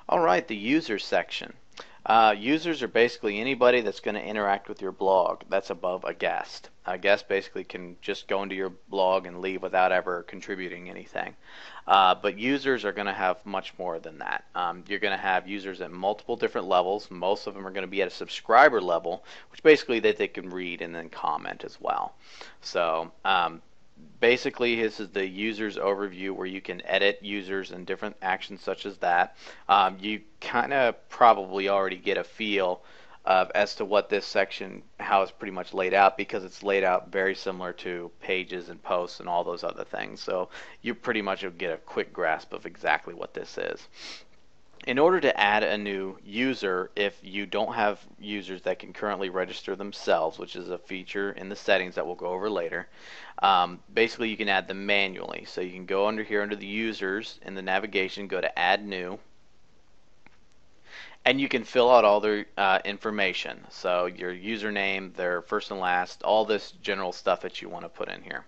Alright, the users section. Users are basically anybody that's going to interact with your blog that's above a guest. A guest basically can just go into your blog and leave without ever contributing anything. But users are going to have much more than that. You're going to have users at multiple different levels. Most of them are going to be at a subscriber level, which basically that they can read and then comment as well. So basically, this is the users overview where you can edit users and different actions such as that. You kind of probably already get a feel as to what this section, how it's pretty much laid out, because it's laid out very similar to pages and posts and all those other things. So you pretty much will get a quick grasp of exactly what this is. In order to add a new user, if you don't have users that can currently register themselves, which is a feature in the settings that we'll go over later, basically you can add them manually. So you can go under here under the users in the navigation, go to add new, and you can fill out all their information. So your username, their first and last, all this general stuff that you want to put in here.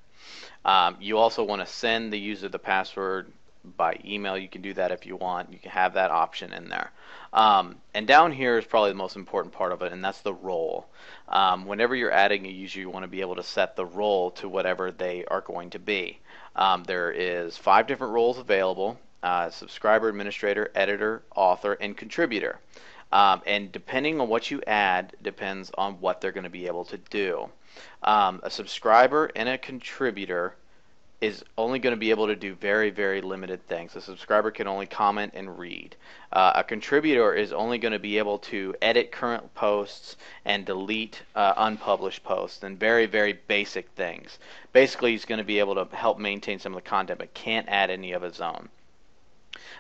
You also want to send the user the password by email. You can do that if you want. You can have that option in there. And down here is probably the most important part of it, and that's the role. Whenever you're adding a user, you want to be able to set the role to whatever they are going to be. There is 5 different roles available: subscriber, administrator, editor, author, and contributor. And depending on what you add depends on what they're going to be able to do. A subscriber and a contributor is only going to be able to do very, very limited things. A subscriber can only comment and read. A contributor is only going to be able to edit current posts and delete unpublished posts and very, very basic things. Basically, he's going to be able to help maintain some of the content but can't add any of his own.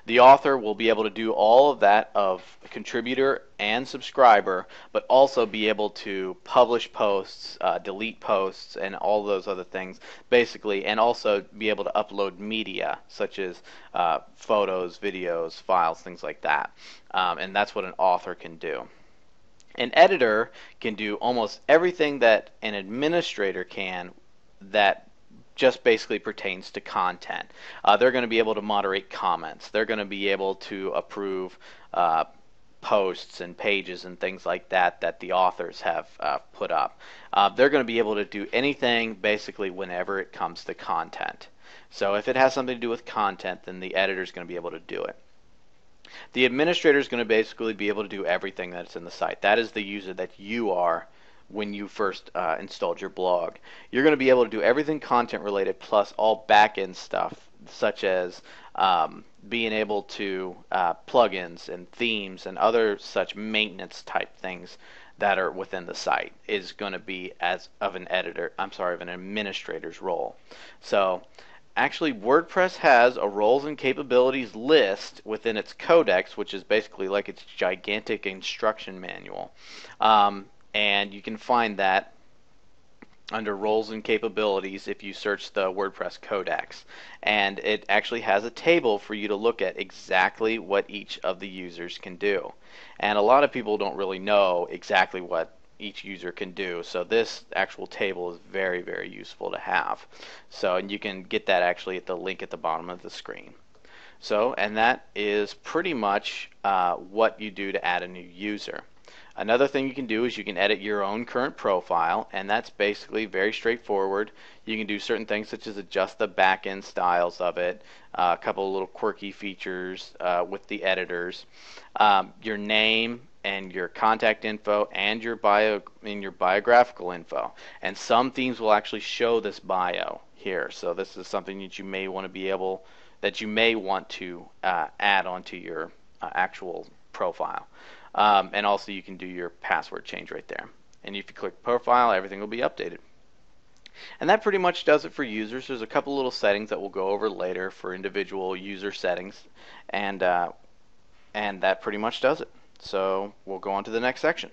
The author will be able to do all of that of contributor and subscriber, but also be able to publish posts, delete posts, and all those other things, basically, and also be able to upload media, such as photos, videos, files, things like that. And that's what an author can do. An editor can do almost everything that an administrator can that just basically pertains to content. They're going to be able to moderate comments. They're going to be able to approve posts and pages and things like that that the authors have put up. They're going to be able to do anything basically whenever it comes to content. So if it has something to do with content, then the editor is going to be able to do it. The administrator is going to basically be able to do everything that's in the site. That is the user that you are when you first installed your blog. You're going to be able to do everything content related plus all back-end stuff, such as being able to plugins and themes and other such maintenance type things that are within the site is going to be as of an administrator's role. So actually, WordPress has a roles and capabilities list within its codex, which is basically like its gigantic instruction manual. And you can find that under roles and capabilities if you search the WordPress codex. And it actually has a table for you to look at exactly what each of the users can do. And a lot of people don't really know exactly what each user can do. So this actual table is very, very useful to have. So, and you can get that actually at the link at the bottom of the screen. So, and that is pretty much what you do to add a new user. Another thing you can do is you can edit your own current profile, and that's basically very straightforward. You can do certain things such as adjust the back-end styles of it, a couple of little quirky features with the editors, your name and your contact info and your biographical info. And some themes will actually show this bio here. So this is something that you may want to add onto your actual profile. And also you can do your password change right there. And if you click profile, everything will be updated. And that pretty much does it for users. There's a couple little settings that we'll go over later for individual user settings, and that pretty much does it. So we'll go on to the next section.